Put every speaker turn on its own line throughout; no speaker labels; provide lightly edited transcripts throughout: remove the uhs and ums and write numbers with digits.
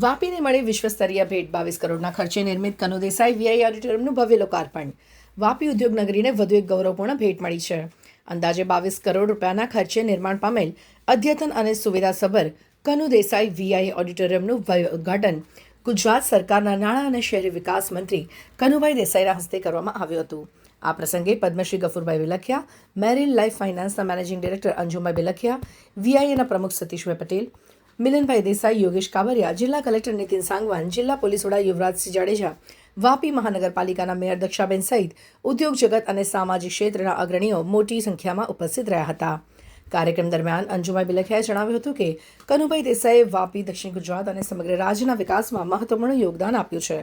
વાપીને મળી વિશ્વસ્તરીય ભેટ 22 કરોડના ખર્ચે નિર્મિત કનુ દેસાઈ વીઆઈ ઓડિટોરિયમનું ભવ્ય લોકાર્પણ. વાપી ઉદ્યોગ નગરીને વધુ એક ગૌરવપૂર્ણ ભેટ મળી છે. અંદાજે 22 કરોડ રૂપિયાના ખર્ચે નિર્માણ પામેલ અદ્યતન અને સુવિધાસભર કનુ દેસાઈ વીઆઈ ઓડિટોરિયમનું ઉદ્ઘાટન ગુજરાત સરકારના નાણાં અને શહેરી વિકાસ મંત્રી કનુભાઈ દેસાઈના હસ્તે કરવામાં આવ્યું હતું. આ પ્રસંગે પદ્મશ્રી ગફુરભાઈ બિલખિયા, મેરીલ લાઈફ ફાઇનાન્સના મેનેજિંગ ડિરેક્ટર અંજુભાઈ બિલખિયા, વીઆઈએના પ્રમુખ સતીશભાઈ પટેલ, મિલનભાઈ દેસાઈ, યોગેશ કાબરિયા, જિલ્લા કલેક્ટર નીતિન સાંગવાન, જિલ્લા પોલીસ વડા યુવરાજસિંહ જાડેજા, વાપી મહાનગરપાલિકાના મેયર દક્ષાબેન સહિત ઉદ્યોગ જગત અને સામાજિક ક્ષેત્રના અગ્રણીઓ મોટી સંખ્યામાં ઉપસ્થિત રહ્યા હતા. કાર્યક્રમ દરમિયાન અંજુભાઈ બિલખિયાએ જણાવ્યું હતું કે કનુભાઈ દેસાઈએ વાપી, દક્ષિણ ગુજરાત અને સમગ્ર રાજ્યના વિકાસમાં મહત્વપૂર્ણ યોગદાન આપ્યું છે.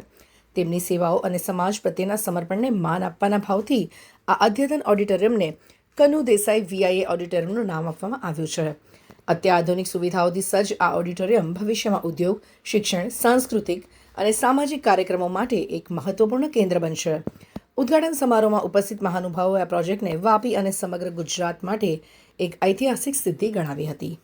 તેમની સેવાઓ અને સમાજ પ્રત્યેના સમર્પણને માન આપવાના ભાવથી આ અદ્યતન ઓડિટોરિયમને કનુ દેસાઈ વીઆઈએ ઓડિટોરિયમનું નામ આપવામાં આવ્યું છે. અત્યાધુનિક સુવિધાઓથી સજ્જ આ ઓડિટોરિયમ ભવિષ્યમાં ઉદ્યોગ, શિક્ષણ, સાંસ્કૃતિક અને સામાજિક કાર્યક્રમો માટે એક મહત્વપૂર્ણ કેન્દ્ર બનશે. ઉદ્ઘાટન સમારોહમાં ઉપસ્થિત મહાનુભાવોએ આ પ્રોજેક્ટને વાપી અને સમગ્ર ગુજરાત માટે એક ઐતિહાસિક સિદ્ધિ ગણાવી હતી.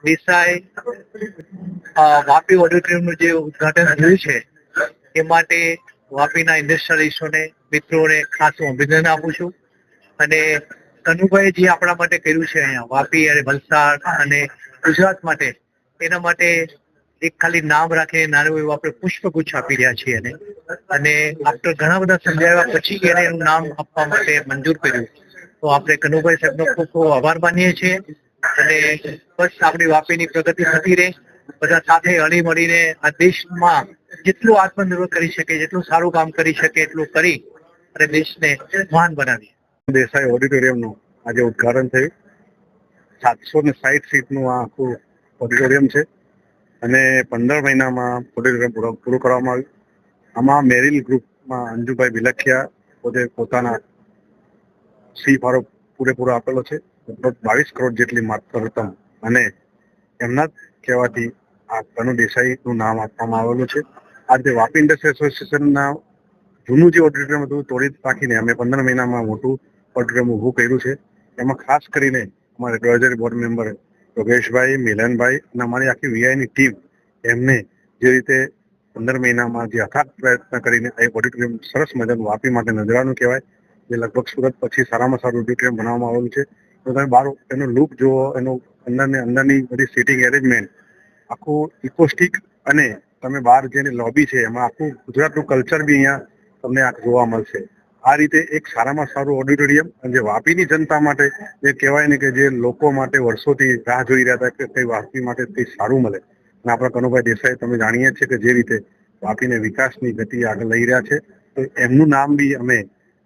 દેસાઈ વાપી ઓડિટોરિયમનું જે ઉદ્ઘાટન થયું છે એ માટે વાપીના ઇન્ડસ્ટ્રીયલિસ્ટોને, મિત્રોને ખાસ હું અભિનંદન આપું છું. અને કનુભાઈ જે આપણા માટે કર્યું છે અહીંયા વાપી અને વલસાડ અને ગુજરાત માટે, એના માટે એક ખાલી નામ રાખીને નાનું એવું આપણે પુષ્પગુચ્છ આપી રહ્યા છીએ અને આફ્ટર ઘણા બધા સમજાવ્યા પછી એને એનું નામ આપવા માટે મંજૂર કર્યું. તો આપણે કનુભાઈ સાહેબનો ખૂબ ખૂબ આભાર માનીએ છીએ અને બસ આપણી વાપીની પ્રગતિ થતી રહે. બધા સાથે હળી મળીને આ દેશમાં જેટલું આત્મનિર્ભર કરી શકે, જેટલું સારું કામ કરી શકે એટલું કરી અને દેશને મહાન બનાવીએ.
દેસાઈ ઓડિટોરિયમનું આજે ઉદ્ઘાટન થયું. 760 સીટનું આ આખું ઓડિટોરિયમ છે અને 15 મહિનામાં ઓડિટોરિયમ પૂરું કરવામાં આવ્યું. આમાં મેરિલ ગ્રુપમાં અંજુભાઈ બિલખિયા પોતે પોતાના સી ફાળો પૂરેપૂરો આપેલો છે. 22 કરોડ જેટલી માત્ર રકમ અને એમના કહેવાથી આ કનુ દેસાઈનું નામ આપવામાં આવેલું છે. આ રીતે વાપી ઇન્ડસ્ટ્રી એસોસિએશનના જૂનું જે ઓડિટોરિયમ હતું તોડીને રાખીને અમે 15 મહિનામાં મોટું ઓડિટોરિયમ ઊભું કર્યું છે. એમાં ખાસ કરીને અમારે એડવાઇઝરી બોર્ડ મેમ્બર યોગેશભાઈ, મિલનભાઈ અને અમારી આખી વીઆઈની ટીમ, એમને જે રીતે 15 મહિનામાં જે અથાગ પ્રયત્ન કરીને આ ઓડિટોરિયમ સરસ મજાનું વાપી માટે નજરાનું કહેવાય, જે લગભગ સુરત પછી સારામાં સારું ઓડિટોરિયમ બનાવવામાં આવેલું છે. તો તમે બહાર એનો લુક જુઓ, એનું અંદરની બધી સીટિંગ એરેન્જમેન્ટ આખું ઇકોસ્ટિક, અને તમે બહાર જેની લોબી છે એમાં આખું ગુજરાતનું કલ્ચર બી અહીંયા તમને આ જોવા મળશે. આ રીતે એક સારામાં સારું ઓડિટોરિયમ અને જે વાપીની જનતા માટે જે કહેવાય ને કે જે લોકો માટે વર્ષોથી રાહ જોઈ રહ્યા હતા કે કંઈ વાપી માટે કંઈ સારું મળે, અને આપણા કનુભાઈ દેસાઈ તમે જાણીએ છીએ કે જે રીતે વાપીને વિકાસની ગતિ આગળ લઈ રહ્યા છે, તો એમનું નામ બી અમે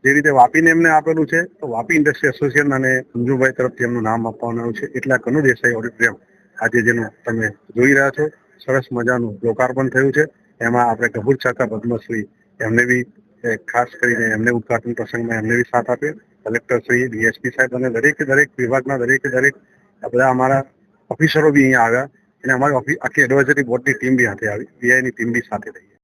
જે રીતે વાપીને એમને આપેલું છે તો વાપી ઇન્ડસ્ટ્રી એસોસિએશન અને અંજુભાઈ તરફથી એમનું નામ આપવાનું આવ્યું છે. એટલે કનુ દેસાઈ ઓડિટોરિયમ આજે જેનું તમે જોઈ રહ્યા છો સરસ મજાનું લોકાર્પણ થયું છે. એમાં આપણે ગફુર ચાચા પદ્મશ્રી એમને બી ખાસ કરીને એમને ઉદઘાટન પ્રસંગમાં એમને બી સાથ આપ્યો. કલેક્ટર શ્રી, ડીએસપી સાહેબ અને દરેક વિભાગના દરેક આ બધા અમારા ઓફિસરો બી અહીંયા આવ્યા અને અમારી આખી એડવાઇઝરી બોર્ડની ટીમ બી સાથે આવી, વીઆઈની ટીમ બી સાથે રહી.